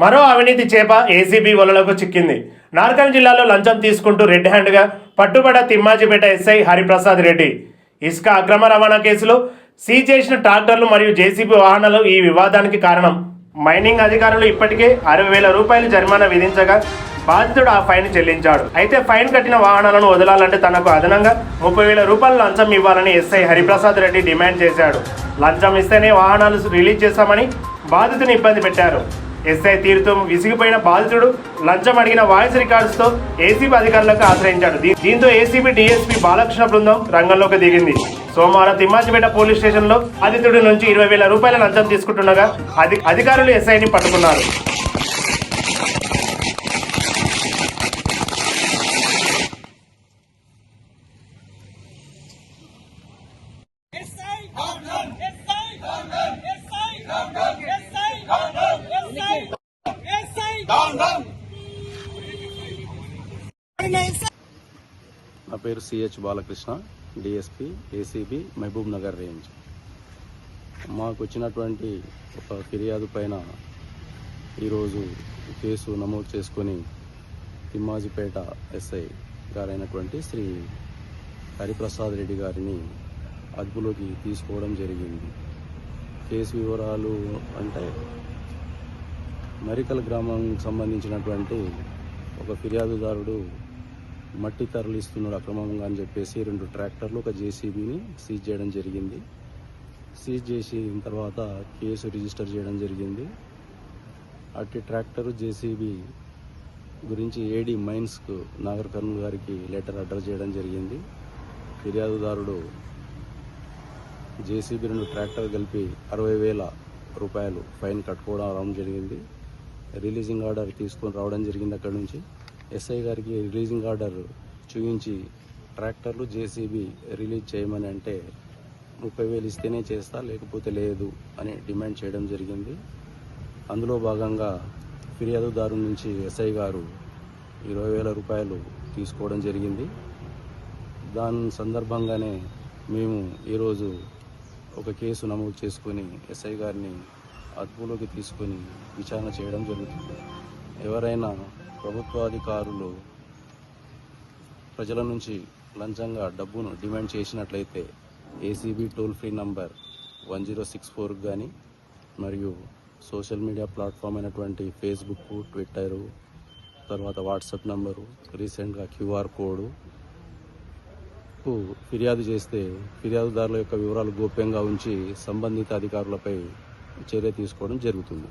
మరో అవినీతి చేప ఏసీబీ వలలకు చిక్కింది. నార్కల్ జిల్లాలో లంచం తీసుకుంటూ రెడ్ హ్యాండ్గా పట్టుబడ్డ తిమ్మాజిపేట ఎస్ఐ హరిప్రసాద్ రెడ్డి. ఇసుక అక్రమ రవాణా కేసులో సీజ్ చేసిన ట్రాక్టర్లు మరియు జేసీబీ వాహనాలు ఈ వివాదానికి కారణం. మైనింగ్ అధికారులు ఇప్పటికే 60,000 రూపాయలు జరిమానా విధించగా బాధితుడు ఆ ఫైన్ చెల్లించాడు. అయితే ఫైన్ కట్టిన వాహనాలను వదలాలంటే తనకు అదనంగా 30,000 రూపాయలు లంచం ఇవ్వాలని ఎస్ఐ హరిప్రసాద్ రెడ్డి డిమాండ్ చేశాడు. లంచం ఇస్తేనే వాహనాలు రిలీజ్ చేస్తామని బాధితుని ఇబ్బంది పెట్టారు. ఎస్ఐ తీరుతో విసిగిపోయిన బాధితుడు లంచం అడిగిన వాయిస్ రికార్డ్స్తో ఏసీబీ అధికారులకు ఆశ్రయించాడు. దీంతో ఏసీబీ డీఎస్పీ బాలకృష్ణ బృందం రంగంలోకి దిగింది. సోమవారం తిమ్మాజిపేట పోలీస్ స్టేషన్లో బాధితుడి నుంచి 20,000 రూపాయల లంచం తీసుకుంటుండగా అధికారులు ఎస్ఐని పట్టుకున్నారు. నా పేరు CH Balakrishna, DSP ACB Mahabubnagar range. మాకు వచ్చినటువంటి ఒక ఫిర్యాదు పైన ఈరోజు కేసు నమోదు చేసుకొని తిమ్మాజిపేట ఎస్ఐ గారైనటువంటి శ్రీ హరిప్రసాద్ రెడ్డి గారిని అదుపులోకి తీసుకోవడం జరిగింది. కేసు వివరాలు అంటే మరికల్ గ్రామానికి సంబంధించినటువంటి ఒక ఫిర్యాదుదారుడు మట్టి తరలిస్తున్నాడు అక్రమంగా అని చెప్పేసి 2 ట్రాక్టర్లు ఒక జేసీబీని సీజ్ చేయడం జరిగింది. సీజ్ చేసిన తర్వాత కేసు రిజిస్టర్ చేయడం జరిగింది. అట్టి ట్రాక్టర్ జేసీబీ గురించి ఏడీ మైన్స్కు నాగర్ కర్నూలు గారికి లెటర్ అడ్రస్ చేయడం జరిగింది. ఫిర్యాదుదారుడు జేసీబీ 2 ట్రాక్టర్ కలిపి 60,000 రూపాయలు ఫైన్ కట్టుకోవడం జరిగింది. రిలీజింగ్ ఆర్డర్ తీసుకొని రావడం జరిగింది. అక్కడి నుంచి ఎస్ఐ గారికి రిలీజింగ్ ఆర్డర్ చూపించి ట్రాక్టర్లు జేసీబీ రిలీజ్ చేయమని అంటే 30,000 ఇస్తేనే చేస్తా లేకపోతే లేదు అని డిమాండ్ చేయడం జరిగింది. అందులో భాగంగా ఫిర్యాదుదారు నుంచి ఎస్ఐ గారు 20,000 రూపాయలు తీసుకోవడం జరిగింది. దాని సందర్భంగానే మేము ఈరోజు ఒక కేసు నమోదు చేసుకొని ఎస్ఐ గారిని అదుపులోకి తీసుకొని విచారణ చేయడం జరుగుతుంది. ఎవరైనా ప్రభుత్వాధికారులు ప్రజల నుంచి లంచంగా డబ్బును డిమాండ్ చేసినట్లయితే ఏసీబీ టోల్ ఫ్రీ నంబర్ 1064 కానీ మరియు సోషల్ మీడియా ప్లాట్ఫామ్ అయినటువంటి ఫేస్బుక్, ట్విట్టర్, తర్వాత వాట్సాప్ నంబరు, రీసెంట్గా QR కోడ్ ఫిర్యాదు చేస్తే ఫిర్యాదుదారుల యొక్క వివరాలు గోప్యంగా ఉంచి సంబంధిత అధికారులపై చర్య తీసుకోవడం జరుగుతుంది.